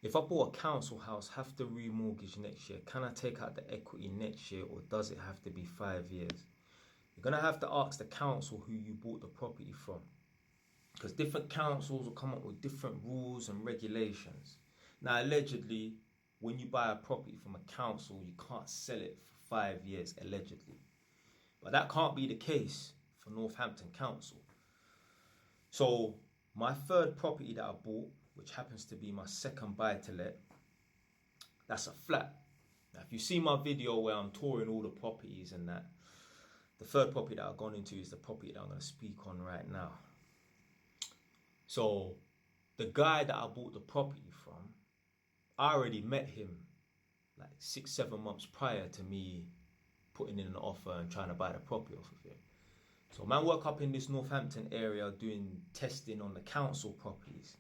If I bought a council house, have to remortgage next year, can I take out the equity next year or does it have to be 5 years? You're going to have to ask the council who you bought the property from because different councils will come up with different rules and regulations. Now, allegedly, when you buy a property from a council, you can't sell it for 5 years, allegedly. But that can't be the case for Northampton Council. So, my third property that I bought, which happens to be my second buy to let, that's a flat. Now, if you see my video where I'm touring all the properties and that, the third property that I've gone into is the property that I'm going to speak on right now. So, the guy that I bought the property from, I already met him like 6, 7 months prior to me putting in an offer and trying to buy the property off of him. So, man, work up in this Northampton area doing testing on the council properties.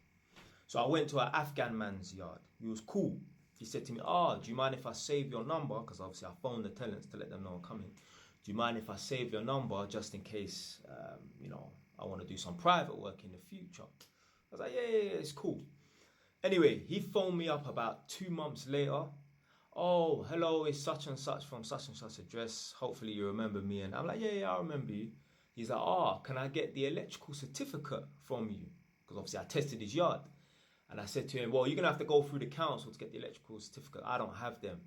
So, I went to an Afghan man's yard. He was cool. He said to me, do you mind if I save your number? Because obviously I phoned the tenants to let them know I'm coming. Do you mind if I save your number just in case, I want to do some private work in the future? I was like, yeah, it's cool. Anyway, he phoned me up about 2 months later. Oh, hello, it's such and such from such and such address. Hopefully you remember me. And I'm like, yeah, I remember you. He's like, can I get the electrical certificate from you? Because obviously I tested his yard. And I said to him, well, you're going to have to go through the council to get the electrical certificate. I don't have them.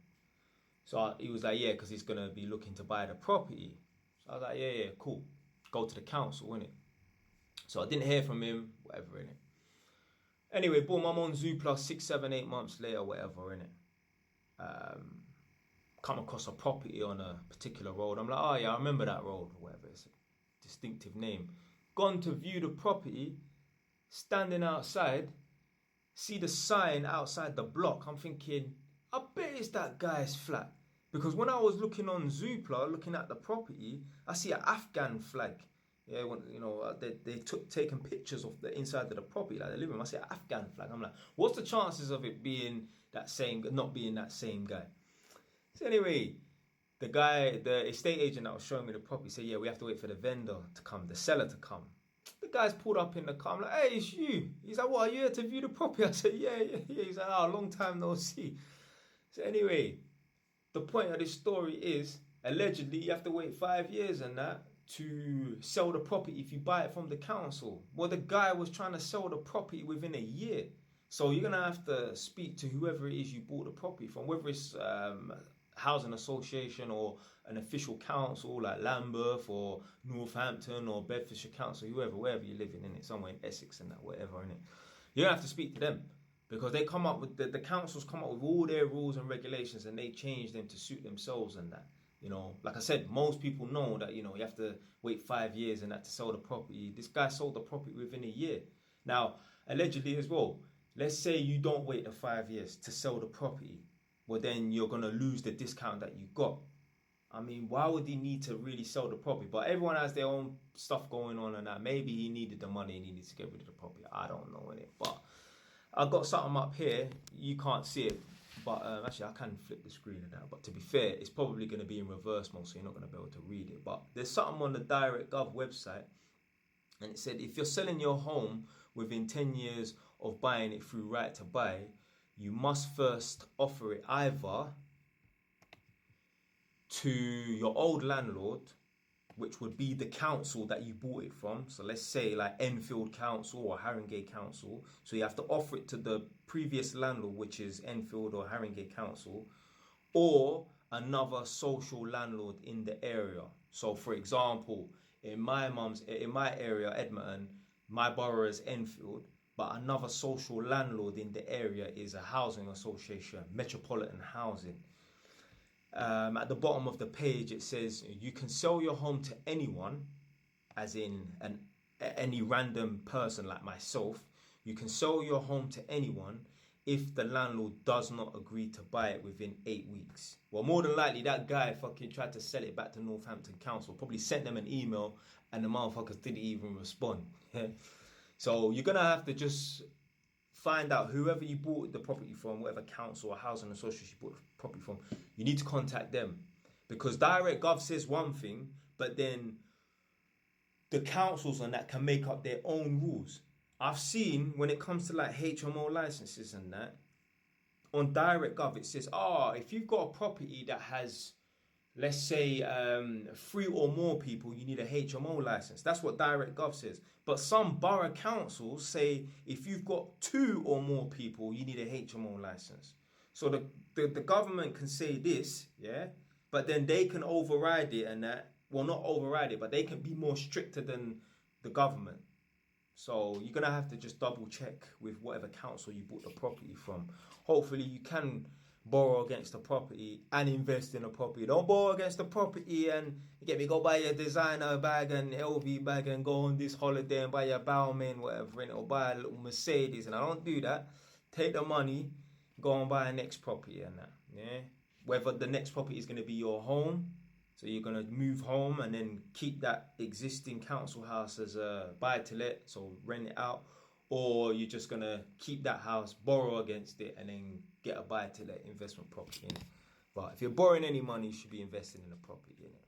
So he was like, yeah, because he's going to be looking to buy the property. So I was like, yeah, cool. Go to the council, innit? So I didn't hear from him, whatever, innit? Anyway, boom, I'm on Zoopla 6, 7, 8 months later, whatever, innit? Come across a property on a particular road. I'm like, oh yeah, I remember that road, or whatever. It's a distinctive name. Gone to view the property, standing outside, see the sign outside the block. I'm thinking, I bet it's that guy's flat. Because when I was looking on Zoopla, looking at the property, I see an Afghan flag. Yeah, they took taking pictures of the inside of the property, like the living room. I see an Afghan flag. I'm like, what's the chances of it being not being that same guy? So anyway, the estate agent that was showing me the property said, yeah, we have to wait for the vendor to come, the seller to come. The guy's pulled up in the car. I'm like, hey, it's you. He's like, what, are you here to view the property? I said, yeah. He's like, oh, long time no see. So anyway, the point of this story is, allegedly, you have to wait 5 years and that to sell the property if you buy it from the council. Well, the guy was trying to sell the property within a year. So you're going to have to speak to whoever it is you bought the property from, whether it's housing association or an official council like Lambeth or Northampton or Bedfordshire Council, wherever you're living in it, somewhere in Essex and that, whatever in it. You have to speak to them because they come up with the councils come up with all their rules and regulations and they change them to suit themselves and that. Like I said, most people know that you have to wait 5 years and that to sell the property. This guy sold the property within a year. Now, allegedly as well, let's say you don't wait the 5 years to sell the property. Well, then you're going to lose the discount that you got. I mean, why would he need to really sell the property? But everyone has their own stuff going on and that. Maybe he needed the money and he needs to get rid of the property. I don't know, innit? But I've got something up here. You can't see it. But actually, I can flip the screen and that. But to be fair, it's probably going to be in reverse mode, so you're not going to be able to read it. But there's something on the DirectGov website. And it said, if you're selling your home within 10 years of buying it through Right to Buy, you must first offer it either to your old landlord, which would be the council that you bought it from. So let's say like Enfield Council or Haringey Council. So you have to offer it to the previous landlord, which is Enfield or Haringey Council, or another social landlord in the area. So for example, in my area, Edmonton, my borough is Enfield, but another social landlord in the area is a housing association, Metropolitan Housing. At the bottom of the page, it says you can sell your home to anyone, as in any random person like myself. You can sell your home to anyone if the landlord does not agree to buy it within 8 weeks. Well, more than likely, that guy fucking tried to sell it back to Northampton Council, probably sent them an email, and the motherfuckers didn't even respond. So you're going to have to just find out whoever you bought the property from, whatever council or housing association you bought the property from, you need to contact them. Because DirectGov says one thing, but then the councils on that can make up their own rules. I've seen when it comes to like HMO licenses and that, on Direct.gov, it says, if you've got a property that has, let's say, 3 or more people, you need a HMO license. That's what Direct.gov says. But some borough councils say if you've got 2 or more people, you need a HMO license. So the government can say this, yeah, but then they can override it and that. Well, not override it, but they can be more stricter than the government. So you're going to have to just double check with whatever council you bought the property from. Hopefully you can borrow against the property and invest in the property. Don't borrow against the property and go buy a designer bag and LV bag and go on this holiday and buy a Balmain, whatever, and or buy a little Mercedes. And I don't do that. Take the money, go and buy a next property and that. Yeah. Whether the next property is going to be your home, so you're going to move home and then keep that existing council house as a buy-to-let, so rent it out, or you're just going to keep that house, borrow against it, and then get a buy-to-let investment property in it. But if you're borrowing any money, you should be investing in a property in it.